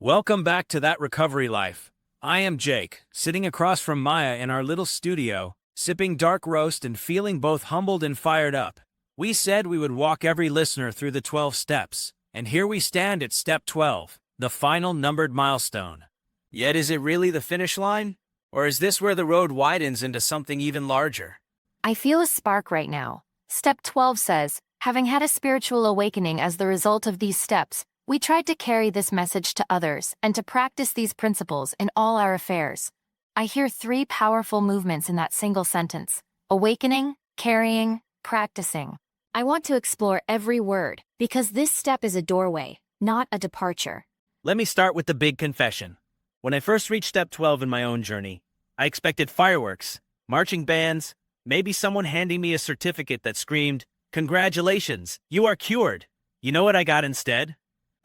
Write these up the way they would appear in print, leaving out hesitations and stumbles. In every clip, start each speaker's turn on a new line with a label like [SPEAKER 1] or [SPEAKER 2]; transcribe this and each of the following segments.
[SPEAKER 1] Welcome back to That Recovery Life. I am Jake, sitting across from Maya in our little studio, sipping dark roast and feeling both humbled and fired up. We said we would walk every listener through the 12 steps, and here we stand at step 12, the final numbered milestone. Yet is it really the finish line? Or is this where the road widens into something even larger?
[SPEAKER 2] I feel a spark right now. Step 12 says, having had a spiritual awakening as the result of these steps, we tried to carry this message to others and to practice these principles in all our affairs. I hear three powerful movements in that single sentence: awakening, carrying, practicing. I want to explore every word, because this step is a doorway, not a departure.
[SPEAKER 1] Let me start with the big confession. When I first reached step 12 in my own journey, I expected fireworks, marching bands, maybe someone handing me a certificate that screamed, "Congratulations, you are cured." You know what I got instead?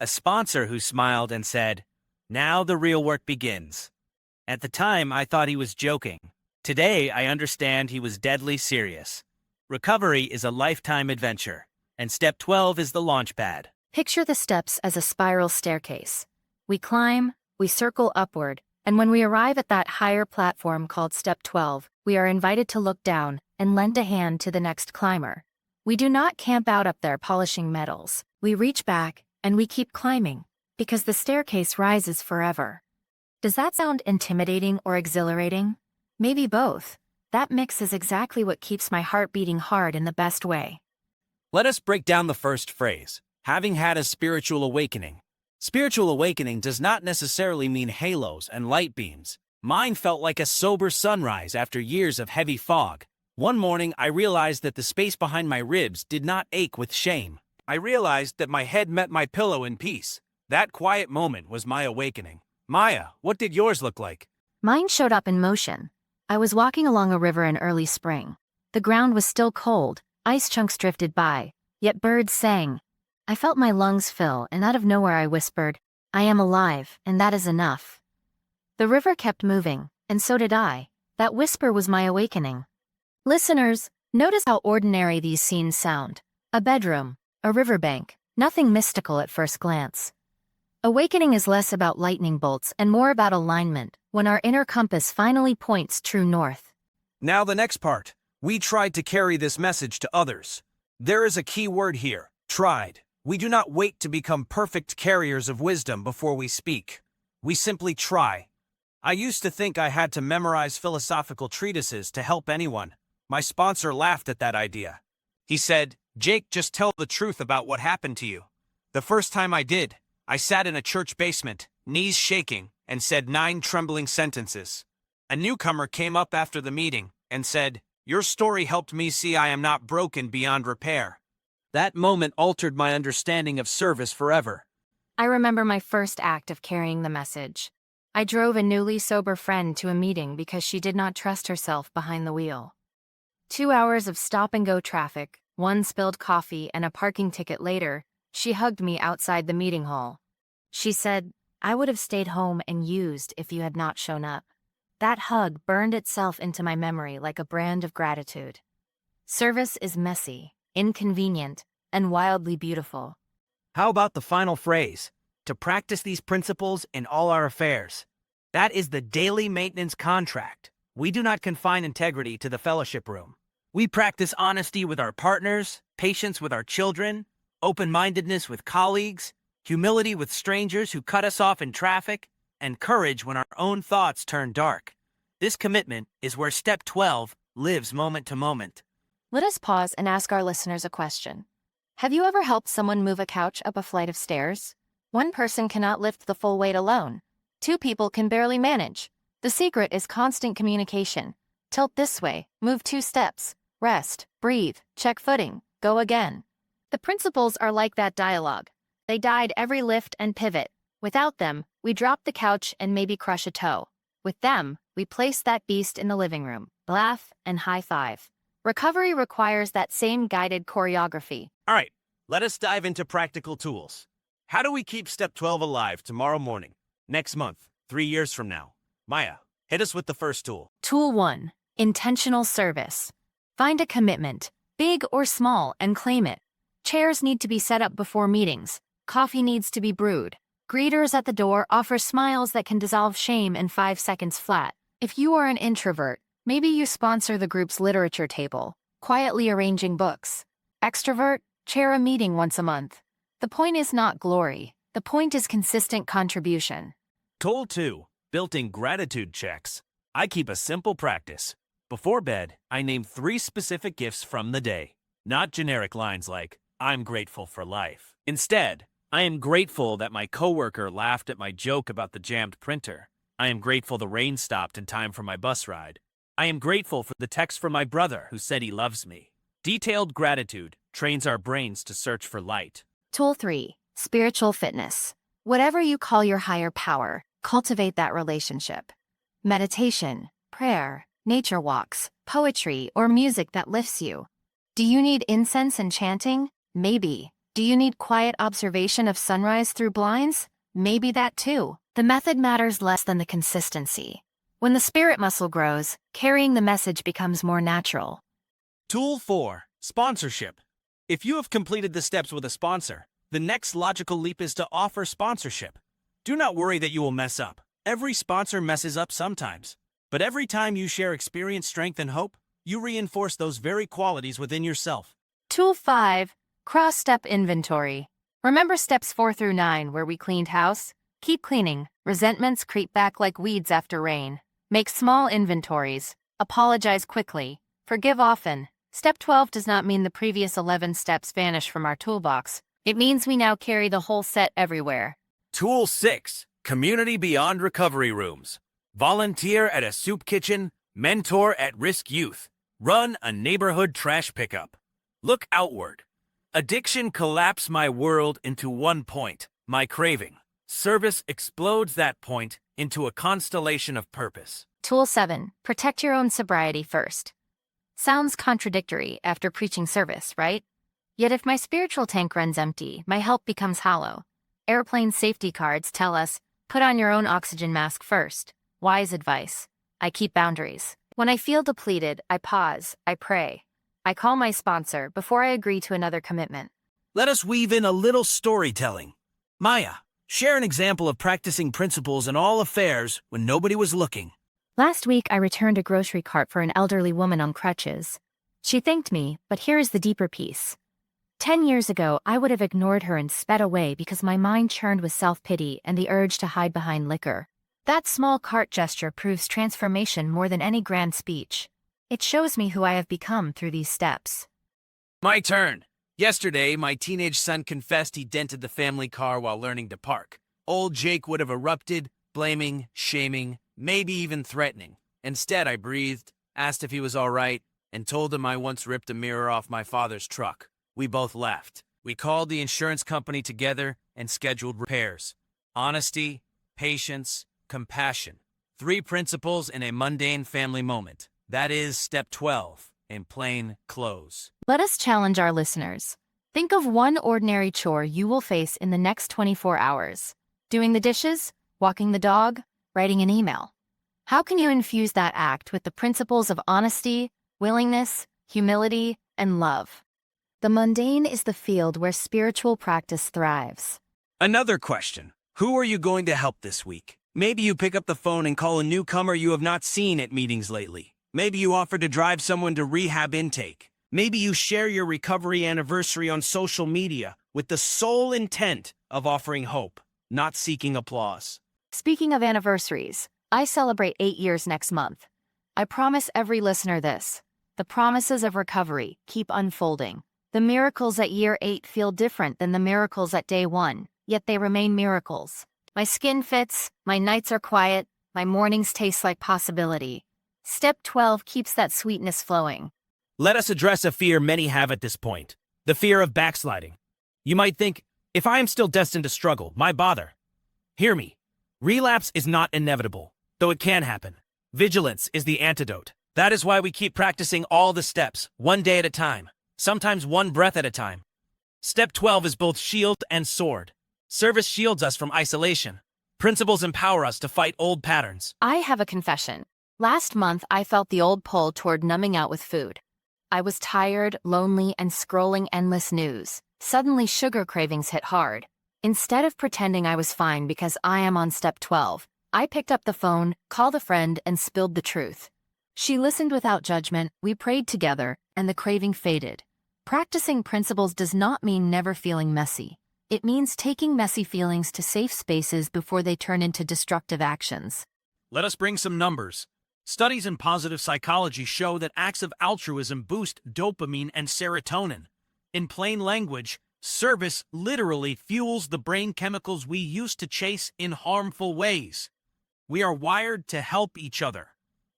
[SPEAKER 1] A sponsor who smiled and said, "Now the real work begins." At the time, I thought he was joking. Today, I understand he was deadly serious. Recovery is a lifetime adventure, and step 12 is the launch pad.
[SPEAKER 2] Picture the steps as a spiral staircase. We climb, we circle upward, and when we arrive at that higher platform called step 12, we are invited to look down and lend a hand to the next climber. We do not camp out up there polishing metals. We reach back, and we keep climbing, because the staircase rises forever. Does that sound intimidating or exhilarating? Maybe both. That mix is exactly what keeps my heart beating hard in the best way.
[SPEAKER 1] Let us break down the first phrase, having had a spiritual awakening. Spiritual awakening does not necessarily mean halos and light beams. Mine felt like a sober sunrise after years of heavy fog. One morning, I realized that the space behind my ribs did not ache with shame. I realized that my head met my pillow in peace. That quiet moment was my awakening. Maya, what did yours look like?
[SPEAKER 2] Mine showed up in motion. I was walking along a river in early spring. The ground was still cold, ice chunks drifted by, yet birds sang. I felt my lungs fill, and out of nowhere I whispered, "I am alive, and that is enough." The river kept moving, and so did I. That whisper was my awakening. Listeners, notice how ordinary these scenes sound. A bedroom, a riverbank, nothing mystical at first glance. Awakening is less about lightning bolts and more about alignment, when our inner compass finally points true north.
[SPEAKER 1] Now the next part. We tried to carry this message to others. There is a key word here, tried. We do not wait to become perfect carriers of wisdom before we speak. We simply try. I used to think I had to memorize philosophical treatises to help anyone. My sponsor laughed at that idea. He said, "Jake, just tell the truth about what happened to you." The first time I did, I sat in a church basement, knees shaking, and said 9 trembling sentences. A newcomer came up after the meeting and said, "Your story helped me see I am not broken beyond repair." That moment altered my understanding of service forever.
[SPEAKER 2] I remember my first act of carrying the message. I drove a newly sober friend to a meeting because she did not trust herself behind the wheel. 2 hours of stop-and-go traffic, 1 spilled coffee, and a parking ticket later, she hugged me outside the meeting hall. She said, "I would have stayed home and used if you had not shown up." That hug burned itself into my memory like a brand of gratitude. Service is messy, inconvenient, and wildly beautiful.
[SPEAKER 1] How about the final phrase? To practice these principles in all our affairs. That is the daily maintenance contract. We do not confine integrity to the fellowship room. We practice honesty with our partners, patience with our children, open-mindedness with colleagues, humility with strangers who cut us off in traffic, and courage when our own thoughts turn dark. This commitment is where step 12 lives moment to moment.
[SPEAKER 2] Let us pause and ask our listeners a question. Have you ever helped someone move a couch up a flight of stairs? One person cannot lift the full weight alone. 2 people can barely manage. The secret is constant communication. Tilt this way, move 2 steps, rest, breathe, check footing, go again. The principles are like that dialogue. They guide every lift and pivot. Without them, we drop the couch and maybe crush a toe. With them, we place that beast in the living room, laugh, and high-five. Recovery requires that same guided choreography.
[SPEAKER 1] All right, let us dive into practical tools. How do we keep step 12 alive tomorrow morning, next month, 3 years from now? Maya, hit us with the first tool.
[SPEAKER 2] Tool 1. Intentional service. Find a commitment, big or small, and claim it. Chairs need to be set up before meetings. Coffee needs to be brewed. Greeters at the door offer smiles that can dissolve shame in 5 seconds flat. If you are an introvert, maybe you sponsor the group's literature table, quietly arranging books. Extrovert, chair a meeting once a month. The point is not glory. The point is consistent contribution.
[SPEAKER 1] Tool 2. Built-in gratitude checks. I keep a simple practice. Before bed, I name 3 specific gifts from the day. Not generic lines like, I'm grateful for life. Instead, I am grateful that my coworker laughed at my joke about the jammed printer. I am grateful the rain stopped in time for my bus ride. I am grateful for the text from my brother who said he loves me. Detailed gratitude trains our brains to search for light.
[SPEAKER 2] Tool 3. Spiritual fitness. Whatever you call your higher power, cultivate that relationship. Meditation, prayer, nature walks, poetry, or music that lifts you. Do you need incense and chanting? Maybe. Do you need quiet observation of sunrise through blinds? Maybe that too. The method matters less than the consistency. When the spirit muscle grows, carrying the message becomes more natural.
[SPEAKER 1] Tool 4. Sponsorship. If you have completed the steps with a sponsor, the next logical leap is to offer sponsorship. Do not worry that you will mess up. Every sponsor messes up sometimes. But every time you share experience, strength, and hope, you reinforce those very qualities within yourself.
[SPEAKER 2] Tool 5. Cross-step inventory. Remember steps 4 through 9 where we cleaned house? Keep cleaning. Resentments creep back like weeds after rain. Make small inventories. Apologize quickly. Forgive often. Step 12 does not mean the previous 11 steps vanish from our toolbox. It means we now carry the whole set everywhere.
[SPEAKER 1] Tool 6. Community beyond recovery rooms. Volunteer at a soup kitchen. Mentor at-risk youth. Run a neighborhood trash pickup. Look outward. Addiction collapsed my world into one point, my craving. Service explodes that point into a constellation of purpose.
[SPEAKER 2] Tool 7. Protect your own sobriety first. Sounds contradictory after preaching service, right? Yet if my spiritual tank runs empty, my help becomes hollow. Airplane safety cards tell us, put on your own oxygen mask first. Wise advice. I keep boundaries. When I feel depleted, I pause, I pray. I call my sponsor before I agree to another commitment.
[SPEAKER 1] Let us weave in a little storytelling. Maya, share an example of practicing principles in all affairs when nobody was looking.
[SPEAKER 2] Last week, I returned a grocery cart for an elderly woman on crutches. She thanked me, but here is the deeper piece. 10 years ago, I would have ignored her and sped away because my mind churned with self-pity and the urge to hide behind liquor. That small cart gesture proves transformation more than any grand speech. It shows me who I have become through these steps.
[SPEAKER 1] My turn. Yesterday, my teenage son confessed he dented the family car while learning to park. Old Jake would have erupted, blaming, shaming, maybe even threatening. Instead, I breathed, asked if he was all right, and told him I once ripped a mirror off my father's truck. We both left. We called the insurance company together and scheduled repairs. Honesty, patience, compassion. 3 principles in a mundane family moment. That is step 12 in plain clothes.
[SPEAKER 2] Let us challenge our listeners. Think of one ordinary chore you will face in the next 24 hours. Doing the dishes, walking the dog, writing an email. How can you infuse that act with the principles of honesty, willingness, humility, and love? The mundane is the field where spiritual practice thrives.
[SPEAKER 1] Another question. Who are you going to help this week? Maybe you pick up the phone and call a newcomer you have not seen at meetings lately. Maybe you offer to drive someone to rehab intake. Maybe you share your recovery anniversary on social media with the sole intent of offering hope, not seeking applause.
[SPEAKER 2] Speaking of anniversaries, I celebrate 8 years next month. I promise every listener this. The promises of recovery keep unfolding. The miracles at year 8 feel different than the miracles at day 1, yet they remain miracles. My skin fits, my nights are quiet, my mornings taste like possibility. Step 12 keeps that sweetness flowing.
[SPEAKER 1] Let us address a fear many have at this point, the fear of backsliding. You might think, if I am still destined to struggle, why bother? Hear me. Relapse is not inevitable, though it can happen. Vigilance is the antidote. That is why we keep practicing all the steps, one day at a time, sometimes one breath at a time. Step 12 is both shield and sword. Service shields us from isolation. Principles empower us to fight old patterns.
[SPEAKER 2] I have a confession. Last month, I felt the old pull toward numbing out with food. I was tired, lonely, and scrolling endless news. Suddenly, sugar cravings hit hard. Instead of pretending I was fine because I am on step 12, I picked up the phone, called a friend, and spilled the truth. She listened without judgment, we prayed together, and the craving faded. Practicing principles does not mean never feeling messy. It means taking messy feelings to safe spaces before they turn into destructive actions.
[SPEAKER 1] Let us bring some numbers. Studies in positive psychology show that acts of altruism boost dopamine and serotonin. In plain language, service literally fuels the brain chemicals we used to chase in harmful ways. We are wired to help each other.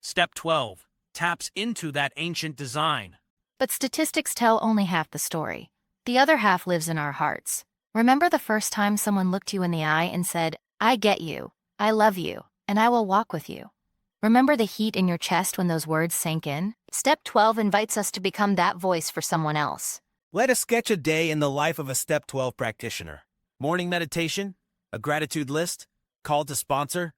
[SPEAKER 1] Step 12 taps into that ancient design.
[SPEAKER 2] But statistics tell only half the story. The other half lives in our hearts. Remember the first time someone looked you in the eye and said, "I get you, I love you, and I will walk with you"? Remember the heat in your chest when those words sank in? Step 12 invites us to become that voice for someone else.
[SPEAKER 3] Let us sketch a day in the life of a Step 12 practitioner. Morning meditation, a gratitude list, call to sponsor,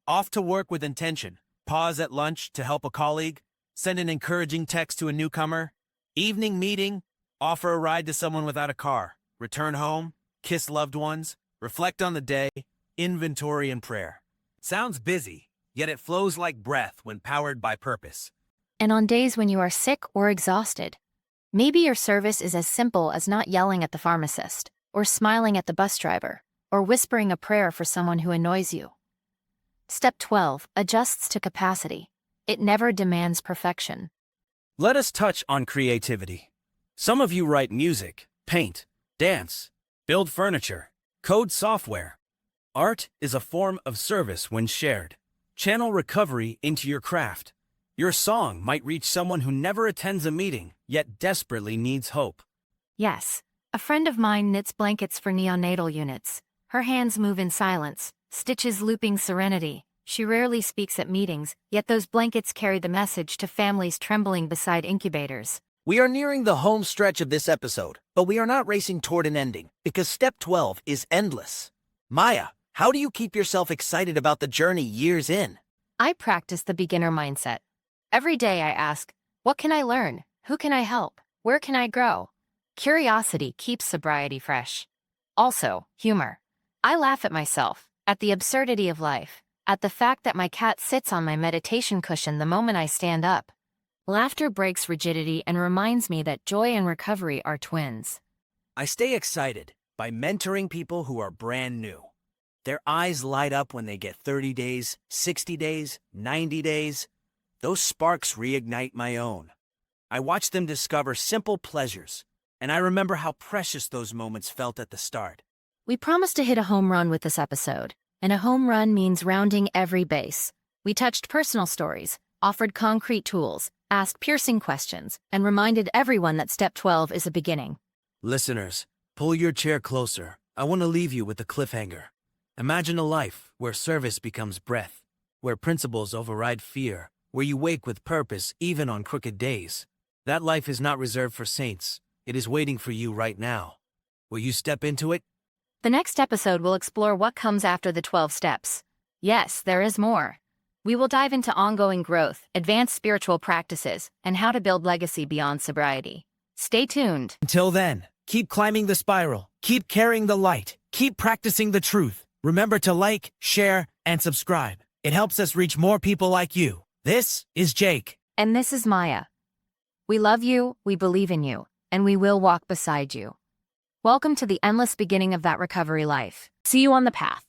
[SPEAKER 3] off to work with intention, pause at lunch to help a colleague, send an encouraging text to a newcomer, evening meeting, offer a ride to someone without a car, return home, kiss loved ones, reflect on the day, inventory and prayer. Sounds busy, yet it flows like breath when powered by purpose.
[SPEAKER 2] And on days when you are sick or exhausted, maybe your service is as simple as not yelling at the pharmacist, or smiling at the bus driver, or whispering a prayer for someone who annoys you. Step 12 adjusts to capacity. It never demands perfection.
[SPEAKER 3] Let us touch on creativity. Some of you write music, paint, dance, build furniture, code software. Art is a form of service when shared. Channel recovery into your craft. Your song might reach someone who never attends a meeting, yet desperately needs hope.
[SPEAKER 2] Yes, a friend of mine knits blankets for neonatal units. Her hands move in silence, stitches looping serenity. She rarely speaks at meetings, yet those blankets carry the message to families trembling beside incubators.
[SPEAKER 3] We are nearing the home stretch of this episode, but we are not racing toward an ending, because Step 12 is endless. Maya, how do you keep yourself excited about the journey years in?
[SPEAKER 2] I practice the beginner mindset. Every day I ask, what can I learn? Who can I help? Where can I grow? Curiosity keeps sobriety fresh. Also, humor. I laugh at myself, at the absurdity of life, at the fact that my cat sits on my meditation cushion the moment I stand up. Laughter breaks rigidity and reminds me that joy and recovery are twins.
[SPEAKER 3] I stay excited by mentoring people who are brand new. Their eyes light up when they get 30 days, 60 days, 90 days. Those sparks reignite my own. I watch them discover simple pleasures, and I remember how precious those moments felt at the start.
[SPEAKER 2] We promised to hit a home run with this episode, and a home run means rounding every base. We touched personal stories, offered concrete tools, asked piercing questions, and reminded everyone that Step 12 is a beginning.
[SPEAKER 3] Listeners, pull your chair closer. I want to leave you with a cliffhanger. Imagine a life where service becomes breath, where principles override fear, where you wake with purpose even on crooked days. That life is not reserved for saints. It is waiting for you right now. Will you step into it?
[SPEAKER 2] The next episode will explore what comes after the 12 steps. Yes, there is more. We will dive into ongoing growth, advanced spiritual practices, and how to build legacy beyond sobriety. Stay tuned.
[SPEAKER 3] Until then, keep climbing the spiral, keep carrying the light, keep practicing the truth. Remember to like, share, and subscribe. It helps us reach more people like you. This is Jake.
[SPEAKER 2] And this is Maya. We love you, we believe in you, and we will walk beside you. Welcome to the endless beginning of that recovery life. See you on the path.